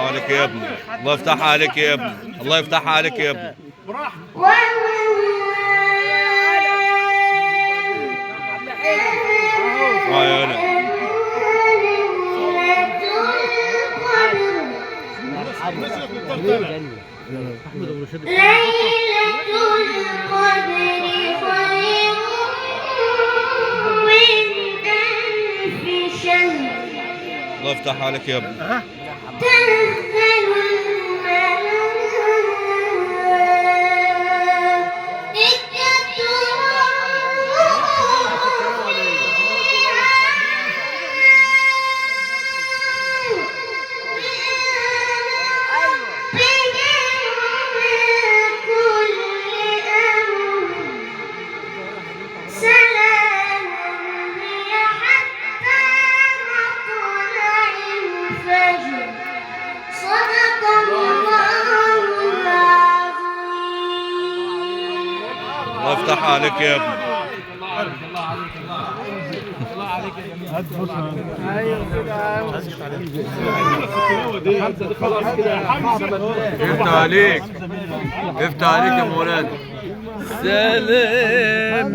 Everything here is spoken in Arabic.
عليك يا ابني، الله يفتحها عليك يا ابني، الله يفتحها عليك يا ابني. يا هلا. الله يفتحها عليك يا ابني. الله يفتح عليك يا ابني. الله عليك يا جميل. ايوه كده. افتح عليك، افتح عليك يا مولانا. سلام.